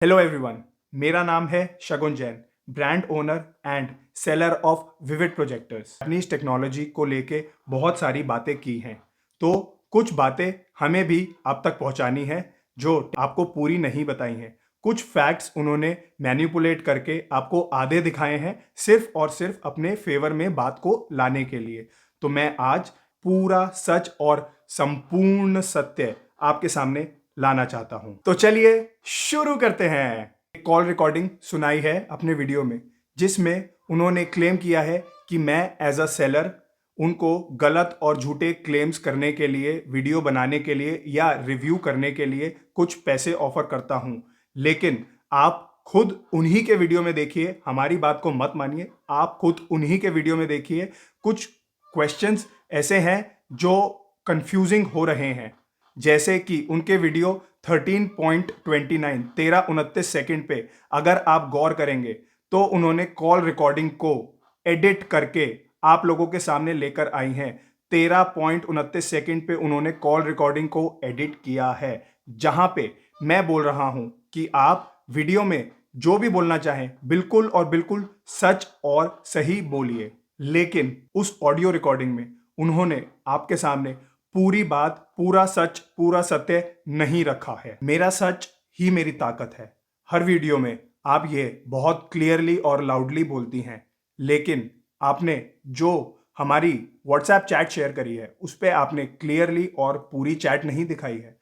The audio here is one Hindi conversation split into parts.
हेलो एवरीवन, मेरा नाम है Shagun Jain, brand owner and seller of Vivid projectors. Japanese technology को लेके बहुत सारी बातें की हैं, तो कुछ बातें हमें भी आप तक पहुंचानी है जो आपको पूरी नहीं बताई हैं। कुछ फैक्ट्स उन्होंने मैनिपुलेट करके आपको आधे दिखाए हैं, सिर्फ और सिर्फ अपने फेवर में बात को लाने के लिए। तो मैं आज पूरा सच और संपूर्ण सत्य आपके सामने लाना चाहता हूं। तो चलिए शुरू करते हैं। एक कॉल रिकॉर्डिंग सुनाई है अपने वीडियो में, जिसमें उन्होंने क्लेम किया है कि मैं एज अ सेलर उनको गलत और झूठे क्लेम्स करने के लिए, वीडियो बनाने के लिए या रिव्यू करने के लिए कुछ पैसे ऑफर करता हूं। लेकिन आप खुद उन्हीं के वीडियो में देखिए, हमारी बात को मत मानिए। आप खुद उन्हीं के वीडियो में देखिए, कुछ क्वेश्चंस ऐसे हैं जो कंफ्यूजिंग हो रहे हैं। जैसे कि उनके वीडियो 13.29 13:29 सेकंड पे अगर आप गौर करेंगे तो उन्होंने कॉल रिकॉर्डिंग को एडिट करके आप लोगों के सामने लेकर आई हैं। 13.29 सेकंड पे उन्होंने कॉल रिकॉर्डिंग को एडिट किया है, जहां पे मैं बोल रहा हूं कि आप वीडियो में जो भी बोलना चाहें बिल्कुल और बिल्कुल सच और सही बोलिए। लेकिन उस ऑडियो रिकॉर्डिंग में उन्होंने आपके सामने पूरी बात, पूरा सच, पूरा सत्य नहीं रखा है। मेरा सच ही मेरी ताकत है। हर वीडियो में आप ये बहुत क्लियरली और लाउडली बोलती हैं, लेकिन आपने जो हमारी व्हाट्सएप चैट शेयर करी है उस पर आपने क्लियरली और पूरी चैट नहीं दिखाई है।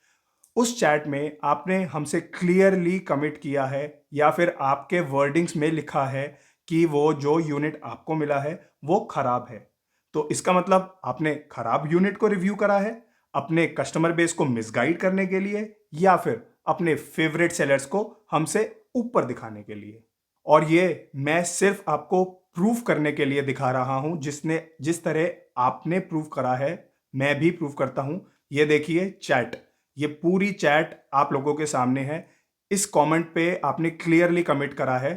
उस चैट में आपने हमसे क्लियरली कमिट किया है या फिर आपके वर्डिंग्स में लिखा है कि वो जो यूनिट आपको मिला है वो खराब है। तो इसका मतलब आपने खराब यूनिट को रिव्यू करा है अपने कस्टमर बेस को मिसगाइड करने के लिए, या फिर अपने फेवरेट सेलर्स को हमसे ऊपर दिखाने के लिए। और ये मैं सिर्फ आपको प्रूफ करने के लिए दिखा रहा हूं, जिस तरह आपने प्रूफ करा है मैं भी प्रूफ करता हूं। ये देखिए चैट, ये पूरी चैट आप लोगों के सामने है। इस कमेंट पे आपने क्लियरली कमिट करा है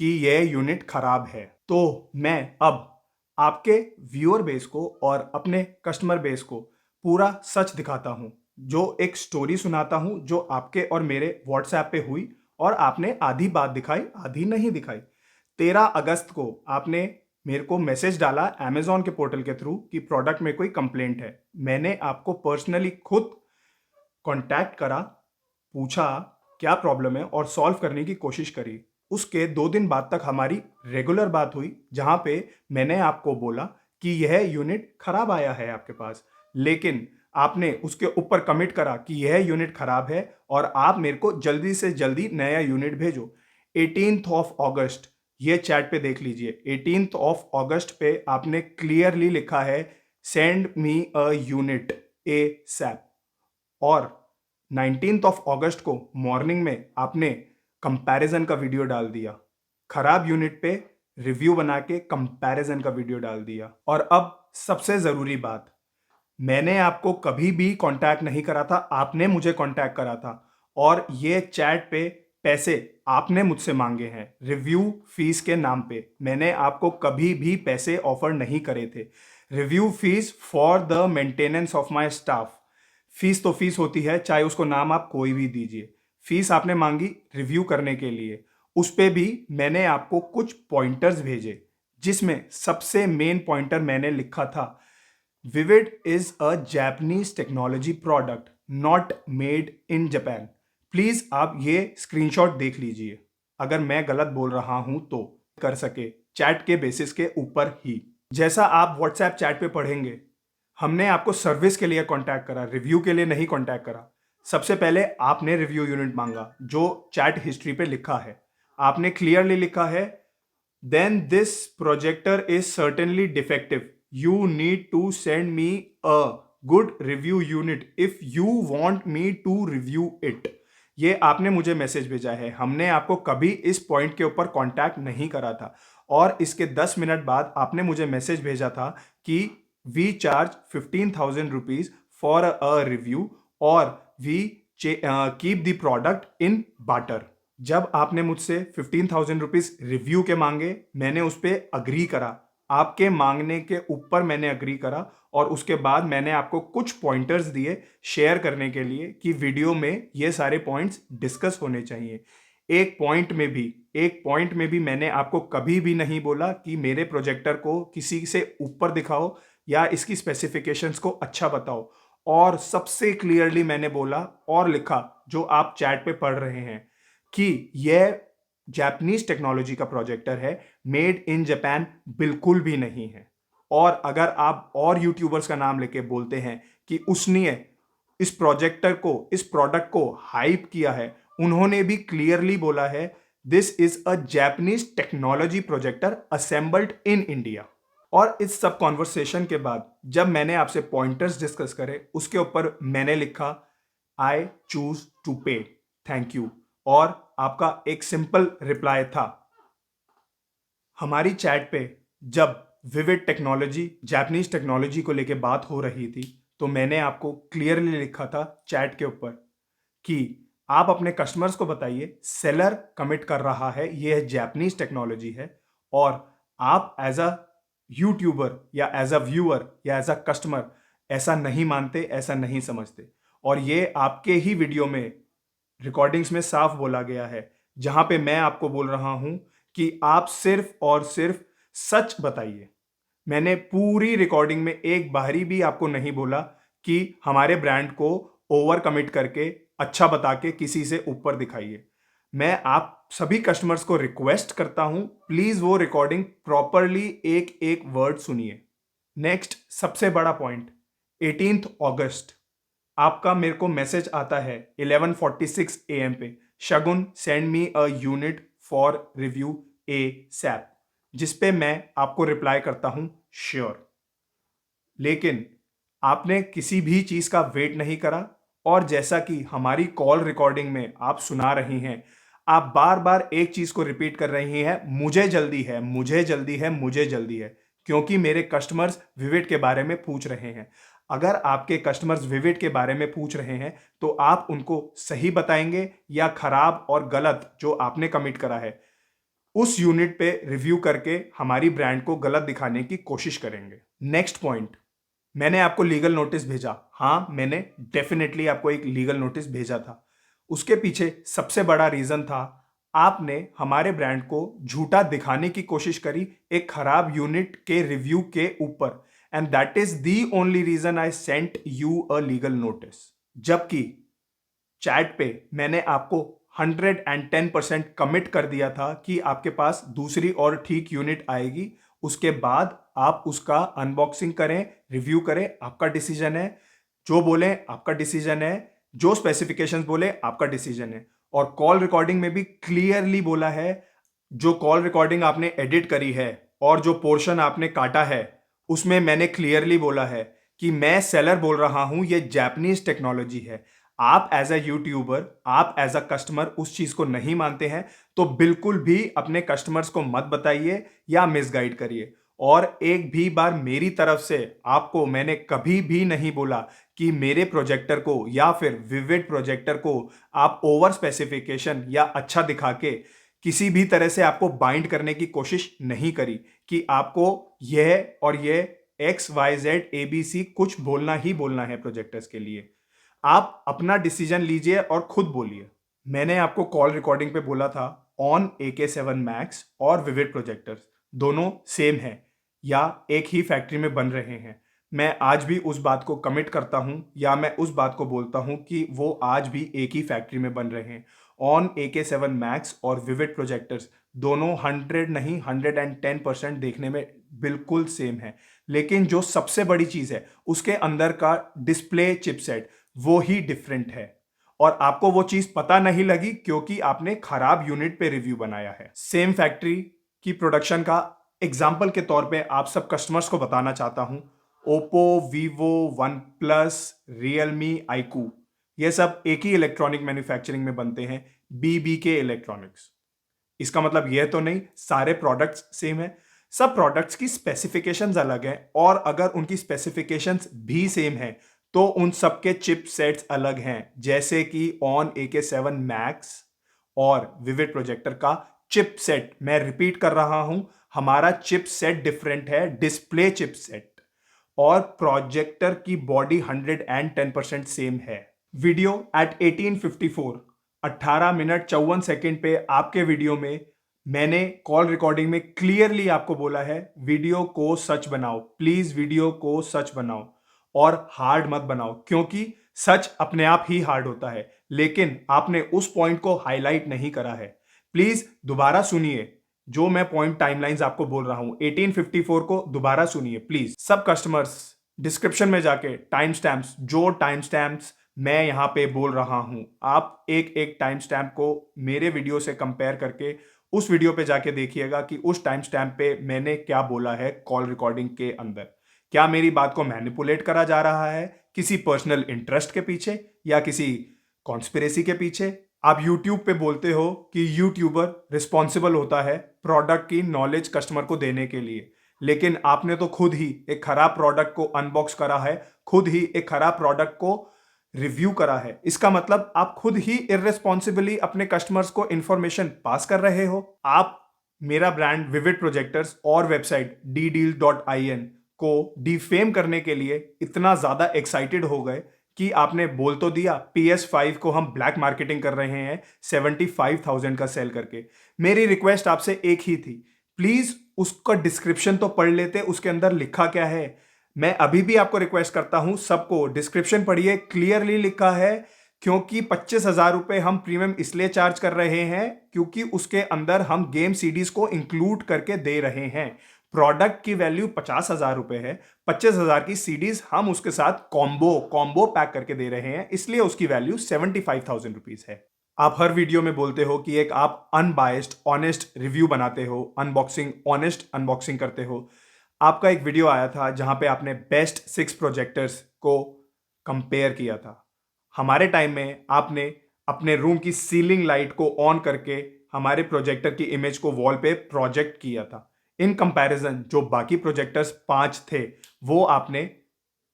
कि यह यूनिट खराब है। तो मैं अब आपके व्यूअर बेस को और अपने कस्टमर बेस को पूरा सच दिखाता हूं, जो एक स्टोरी सुनाता हूं जो आपके और मेरे व्हाट्सएप पे हुई और आपने आधी बात दिखाई, आधी नहीं दिखाई। 13 अगस्त को आपने मेरे को मैसेज डाला अमेजॉन के पोर्टल के थ्रू कि प्रोडक्ट में कोई कंप्लेंट है। मैंने आपको पर्सनली खुद कांटेक्ट करा, पूछा क्या प्रॉब्लम है और सॉल्व करने की कोशिश करी। उसके 2 दिन बाद तक हमारी रेगुलर बात हुई, जहां पे मैंने आपको बोला कि यह यूनिट खराब आया है आपके पास, लेकिन आपने उसके ऊपर कमिट करा कि यह यूनिट खराब है और आप मेरे को जल्दी से जल्दी नया यूनिट भेजो। 18th ऑफ अगस्त, ये चैट पे देख लीजिए, 18th ऑफ अगस्त पे आपने क्लियरली लिखा है send me a unit A SAP. और 19th ऑफ अगस्त को मॉर्निंग में आपने कंपैरिजन का वीडियो डाल दिया, खराब यूनिट पे रिव्यू बना के कंपैरिजन का वीडियो डाल दिया। और अब सबसे जरूरी बात, मैंने आपको कभी भी कांटेक्ट नहीं करा था, आपने मुझे कांटेक्ट करा था। और ये चैट पे पैसे आपने मुझसे मांगे हैं रिव्यू फीस के नाम पे। मैंने आपको कभी भी पैसे ऑफर नहीं करे थे। Review fees for the maintenance of my staff. Fees तो फीस होती है, चाहे उसको नाम आप कोई भी दीजिए। फीस आपने मांगी रिव्यू करने के लिए, उस पे भी मैंने आपको कुछ पॉइंटर्स भेजे, जिसमें सबसे मेन पॉइंटर मैंने लिखा था vivid is a Japanese technology product not made in Japan. Please आप ये स्क्रीनशॉट देख लीजिए, अगर मैं गलत बोल रहा हूं तो कर सके चैट के बेसिस के ऊपर ही। जैसा आप व्हाट्सएप चैट पे पढ़ेंगे, हमने आपको सर्विस के लिए कांटेक्ट करा, रिव्यू के लिए नहीं कांटेक्ट करा। सबसे पहले आपने रिव्यू यूनिट मांगा, जो चैट हिस्ट्री पे लिखा है। आपने क्लियरली लिखा है then this projector is certainly defective. You need to send me a good review unit if you want me to review it. ये आपने मुझे मैसेज भेजा है, हमने आपको कभी इस पॉइंट के ऊपर कांटेक्ट नहीं करा था। और इसके 10 मिनट बाद आपने मुझे मैसेज भेजा था कि we charge 15,000 rupees for a review और we keep the product in barter. जब आपने मुझसे 15,000 रुपीज रिव्यू के मांगे, मैंने उस पर अग्री करा। आपके मांगने के ऊपर मैंने अग्री करा और उसके बाद मैंने आपको कुछ पॉइंटर्स दिए शेयर करने के लिए कि वीडियो में ये सारे पॉइंट्स डिस्कस होने चाहिए। एक पॉइंट में भी मैंने आपको कभी भी नहीं बोला कि मेरे प्रोजेक्टर को किसी से ऊपर दिखाओ या इसकी स्पेसिफिकेशंस को अच्छा बताओ। और सबसे क्लियरली मैंने बोला और लिखा, जो आप चैट पे पढ़ रहे हैं, कि यह जापानीज टेक्नोलॉजी का प्रोजेक्टर है, मेड इन जापान बिल्कुल भी नहीं है। और अगर आप और यूट्यूबर्स का नाम लेके बोलते हैं कि उसने इस प्रोजेक्टर को, इस प्रोडक्ट को हाइप किया है, उन्होंने भी क्लियरली बोला है this is a Japanese technology projector assembled in India. और इस सब कॉन्वर्सेशन के बाद जब मैंने आपसे पॉइंटर्स डिस्कस करे, उसके ऊपर मैंने लिखा आई चूज टू पे, थैंक यू। और आपका एक सिंपल रिप्लाई था। हमारी चैट पे जब विविड टेक्नोलॉजी, जापानीज टेक्नोलॉजी को लेके बात हो रही थी, तो मैंने आपको क्लियरली लिखा था चैट के ऊपर कि आप अपने कस्टमर्स को बताइए सेलर कमिट कर रहा है ये जापानीज टेक्नोलॉजी है, और आप एज अ यूट्यूबर या एज अ व्यूअर या एज अ कस्टमर ऐसा नहीं मानते, ऐसा नहीं समझते। और ये आपके ही वीडियो में, रिकॉर्डिंग्स में साफ बोला गया है, जहां पे मैं आपको बोल रहा हूं कि आप सिर्फ और सिर्फ सच बताइए। मैंने पूरी रिकॉर्डिंग में एक बारी भी आपको नहीं बोला कि हमारे ब्रांड को ओवर कमिट करके, अच्छा बता के किसी से ऊपर दिखाइए। मैं आप सभी कस्टमर्स को रिक्वेस्ट करता हूं, प्लीज वो रिकॉर्डिंग प्रॉपरली एक एक वर्ड सुनिए। नेक्स्ट सबसे बड़ा पॉइंट, 18 अगस्त आपका मेरे को मैसेज आता है 11:46 AM पे, Shagun send me a unit for review ASAP, जिस पे मैं आपको रिप्लाई करता हूं श्योर। लेकिन आपने किसी भी चीज का वेट नहीं करा, और जैसा कि हमारी कॉल रिकॉर्डिंग में आप सुना रही हैं, आप बार बार एक चीज को रिपीट कर रही हैं, मुझे जल्दी है, मुझे जल्दी है, मुझे जल्दी है, क्योंकि मेरे कस्टमर्स विविड के बारे में पूछ रहे हैं। अगर आपके कस्टमर्स विविड के बारे में पूछ रहे हैं तो आप उनको सही बताएंगे या खराब और गलत जो आपने कमिट करा है उस यूनिट पे रिव्यू करके हमारी ब्रांड को गलत दिखाने की कोशिश करेंगे। नेक्स्ट पॉइंट, मैंने आपको लीगल नोटिस भेजा। हाँ, मैंने डेफिनेटली आपको एक लीगल नोटिस भेजा था। उसके पीछे सबसे बड़ा रीजन था, आपने हमारे ब्रांड को झूठा दिखाने की कोशिश करी एक खराब यूनिट के रिव्यू के ऊपर, and that is the only reason I sent you a legal notice. जबकि चैट पे मैंने आपको 110% कमिट कर दिया था कि आपके पास दूसरी और ठीक यूनिट आएगी, उसके बाद आप उसका अनबॉक्सिंग करें, रिव्यू करें, आपका डिसीजन है। जो बोले आपका डिसीजन है, जो स्पेसिफिकेशंस बोले आपका डिसीजन है। और कॉल रिकॉर्डिंग में भी क्लियरली बोला है, जो कॉल रिकॉर्डिंग आपने एडिट करी है और जो पोर्शन आपने काटा है, उसमें मैंने क्लियरली बोला है कि मैं सेलर बोल रहा हूं, ये जापानीज टेक्नोलॉजी है। आप एज अ यूट्यूबर, आप एज अ कस्टमर उस चीज को नहीं मानते हैं, तो बिल्कुल भी अपने कस्टमर्स को मत बताइए या मिसगाइड करिए। और एक भी बार मेरी तरफ से आपको मैंने कभी भी नहीं बोला कि मेरे प्रोजेक्टर को या फिर विविड प्रोजेक्टर को आप ओवर स्पेसिफिकेशन या अच्छा दिखा के किसी भी तरह से आपको बाइंड करने की कोशिश नहीं करी कि आपको यह और यह XYZ ABC कुछ बोलना ही बोलना है प्रोजेक्टर्स के लिए। आप अपना डिसीजन लीजिए और खुद बोलिए। मैंने आपको कॉल रिकॉर्डिंग पे बोला था ऑन AK7 मैक्स और विविड प्रोजेक्टर्स दोनों सेम हैं या एक ही फैक्ट्री में बन रहे हैं। मैं आज भी उस बात को कमिट करता हूं, या मैं उस बात को बोलता हूं कि वो आज भी एक ही फैक्ट्री में बन रहे हैं। ऑन AK7 मैक्स और विविड प्रोजेक्टर्स दोनों 100 नहीं 110% देखने में बिल्कुल सेम है। लेकिन जो सबसे बड़ी चीज है, उसके अंदर का डिस्प्ले चिपसेट वो ही डिफरेंट है। और आपको वो चीज पता नहीं लगी क्योंकि आपने खराब यूनिट पे रिव्यू बनाया है। सेम फैक्ट्री की प्रोडक्शन का एग्जाम्पल के तौर पे आप सब कस्टमर्स को बताना चाहता हूं, Oppo, Vivo, one plus, Realme, iQOO, ये सब एक ही इलेक्ट्रॉनिक मैन्युफैक्चरिंग में बनते हैं, BBK इलेक्ट्रॉनिक्स। इसका मतलब यह तो नहीं सारे प्रोडक्ट्स सेम है, सब प्रोडक्ट्स की स्पेसिफिकेशंस अलग हैं, और अगर उनकी स्पेसिफिकेशंस भी सेम है तो उन सबके चिप सेट्स अलग हैं। जैसे कि ऑन AK7 मैक्स और विविड प्रोजेक्टर का चिप सेट, मैं रिपीट कर रहा हूं, हमारा चिप सेट डिफरेंट है, डिस्प्ले चिप सेट, और प्रोजेक्टर की बॉडी 110% सेम है। वीडियो एट 1854 18 मिनट 54 सेकंड पे आपके वीडियो में मैंने कॉल रिकॉर्डिंग में क्लियरली आपको बोला है वीडियो को सच बनाओ, प्लीज वीडियो को सच बनाओ और हार्ड मत बनाओ, क्योंकि सच अपने आप ही हार्ड होता है, लेकिन आपने उस पॉइंट को हाईलाइट नहीं करा है। प्लीज दोबारा सुनिए जो मैं पॉइंट टाइमलाइंस आपको बोल रहा हूं, 1854 को दोबारा सुनिए प्लीज। सब कस्टमर्स डिस्क्रिप्शन में जाके टाइम स्टैम्प्स, जो टाइम स्टैम्प्स मैं यहां पे बोल रहा हूं, आप एक एक टाइम स्टैम्प को मेरे वीडियो से कंपेयर करके उस वीडियो पे जाके देखिएगा कि उस टाइम स्टैम्प पे मैंने क्या बोला है कॉल रिकॉर्डिंग के अंदर। क्या मेरी बात को मैनिपुलेट करा जा रहा है किसी पर्सनल इंटरेस्ट के पीछे या किसी कॉन्स्पिरेसी के पीछे? आप YouTube पे बोलते हो कि यूट्यूबर रिस्पॉन्सिबल होता है प्रोडक्ट की नॉलेज कस्टमर को देने के लिए, लेकिन आपने तो खुद ही एक खराब प्रोडक्ट को अनबॉक्स करा है, खुद ही एक खराब प्रोडक्ट को रिव्यू करा है। इसका मतलब आप खुद ही इररिस्पॉन्सिबली अपने कस्टमर्स को इंफॉर्मेशन पास कर रहे हो। आप मेरा ब्रांड विविड प्रोजेक्टर्स और वेबसाइट ddeal.in को डिफेम करने के लिए इतना ज्यादा एक्साइटेड हो गए कि आपने बोल तो दिया PS5 को हम ब्लैक मार्केटिंग कर रहे हैं 75,000 का सेल करके। मेरी रिक्वेस्ट आपसे एक ही थी, प्लीज उसका डिस्क्रिप्शन तो पढ़ लेते, उसके अंदर लिखा क्या है। मैं अभी भी आपको रिक्वेस्ट करता हूं, सबको डिस्क्रिप्शन पढ़िए, क्लियरली लिखा है। क्योंकि 25,000 रुपए हम प्रीमियम इसलिए चार्ज कर रहे हैं क्योंकि उसके अंदर हम गेम सीडीज को इंक्लूड करके दे रहे हैं। प्रोडक्ट की वैल्यू 50,000 रुपए है, 25,000 की सीडीज हम उसके साथ कॉम्बो कॉम्बो पैक करके दे रहे हैं, इसलिए उसकी वैल्यू 75,000 रुपीज है। आप हर वीडियो में बोलते हो कि एक आप अनबायस्ड ऑनेस्ट रिव्यू बनाते हो, अनबॉक्सिंग ऑनेस्ट अनबॉक्सिंग करते हो। आपका एक वीडियो आया था जहां पे आपने बेस्ट 6 प्रोजेक्टर्स को कंपेयर किया था। हमारे टाइम में आपने अपने रूम की सीलिंग लाइट को ऑन करके हमारे प्रोजेक्टर की इमेज को वॉल पे प्रोजेक्ट किया था। इन कंपैरिजन जो बाकी प्रोजेक्टर्स 5 थे वो आपने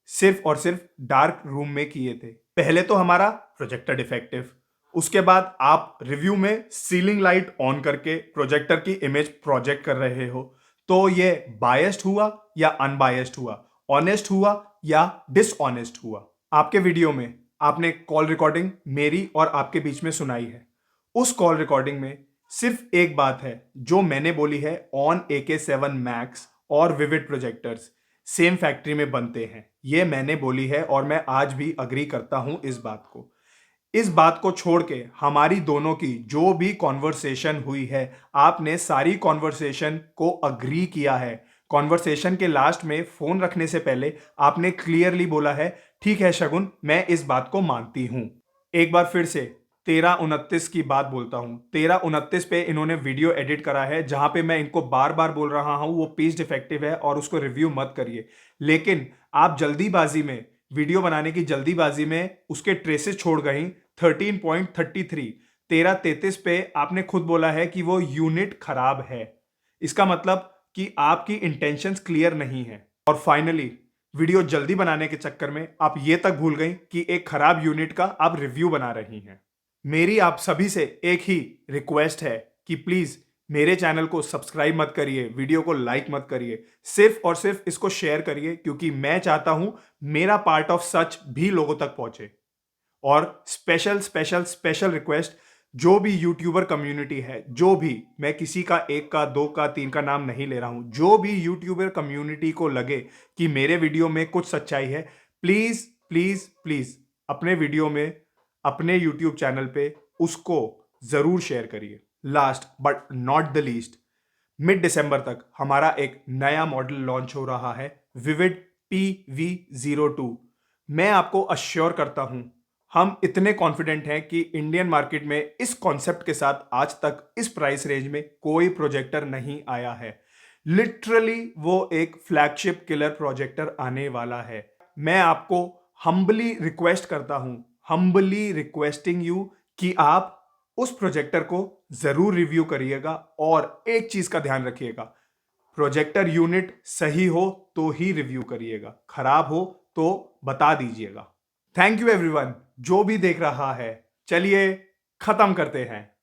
सिर्फ और सिर्फ डार्क रूम में किए थे। पहले तो हमारा प्रोजेक्टर डिफेक्टिव, उसके बाद आप रिव्यू में सीलिंग लाइट ऑन करके प्रोजेक्टर की इमेज प्रोजेक्ट कर रहे हो। तो ये बायस्ड हुआ या अनबायस्ड हुआ, ऑनेस्ट हुआ या डिसऑनेस्ट हुआ? आपके वीडियो में आपने कॉल रिकॉर्डिंग मेरी और आपके बीच में सुनाई है। उस कॉल रिकॉर्डिंग में सिर्फ एक बात है जो मैंने बोली है, ऑन AK7 मैक्स और विविड प्रोजेक्टर्स सेम फैक्ट्री में बनते हैं, ये मैंने बोली है और मैं आज भी अग्री करता हूं इस बात को। इस बात को छोड़ के हमारी दोनों की जो भी कॉन्वर्सेशन हुई है, आपने सारी कॉन्वर्सेशन को अग्री किया है। कॉन्वर्सेशन के लास्ट में फोन रखने से पहले आपने क्लियरली बोला है, ठीक है शगुन, मैं इस बात को मानती हूं। एक बार फिर से 13:29 की बात बोलता हूं। 13:29 पे इन्होंने वीडियो एडिट करा है जहां पे मैं इनको बार बार बोल रहा हूं वो पीस डिफेक्टिव है और उसको रिव्यू मत करिए, लेकिन आप जल्दीबाजी में, वीडियो बनाने की जल्दीबाजी में उसके ट्रेसेस छोड़ गई। 13.33 13:33 पे आपने खुद बोला है कि वो यूनिट खराब है। इसका मतलब कि आपकी इंटेंशंस क्लियर नहीं है। और फाइनली वीडियो जल्दी बनाने के चक्कर में आप ये तक भूल गई कि एक खराब यूनिट का आप रिव्यू बना रही हैं। मेरी आप सभी से एक ही रिक्वेस्ट है कि प्लीज मेरे चैनल को सब्सक्राइब मत करिए, वीडियो को लाइक मत करिए, सिर्फ और सिर्फ इसको शेयर करिए, क्योंकि मैं चाहता हूं मेरा पार्ट ऑफ सच भी लोगों तक पहुंचे। और स्पेशल स्पेशल स्पेशल रिक्वेस्ट, जो भी यूट्यूबर कम्युनिटी है, जो भी, मैं किसी का एक का दो का तीन का नाम नहीं ले रहा हूं, जो भी यूट्यूबर कम्युनिटी को लगे कि मेरे वीडियो में कुछ सच्चाई है, प्लीज प्लीज प्लीज अपने वीडियो में, अपने यूट्यूब चैनल पे उसको जरूर शेयर करिए। Last but not the least, mid दिसंबर तक हमारा एक नया मॉडल लॉन्च हो रहा है, विविड PV02। मैं आपको अश्योर करता हूं, हम इतने कॉन्फिडेंट हैं कि इंडियन मार्केट में इस कॉन्सेप्ट के साथ आज तक इस प्राइस रेंज में कोई प्रोजेक्टर नहीं आया है। लिटरली वो एक फ्लैगशिप किलर प्रोजेक्टर आने वाला है। मैं आपको हम्बली रिक्वेस्ट करता हूं, हम्बली रिक्वेस्टिंग यू, कि आप उस प्रोजेक्टर को जरूर रिव्यू करिएगा और एक चीज का ध्यान रखिएगा, प्रोजेक्टर यूनिट सही हो तो ही रिव्यू करिएगा, खराब हो तो बता दीजिएगा। थैंक यू एवरीवन जो भी देख रहा है। चलिए खत्म करते हैं।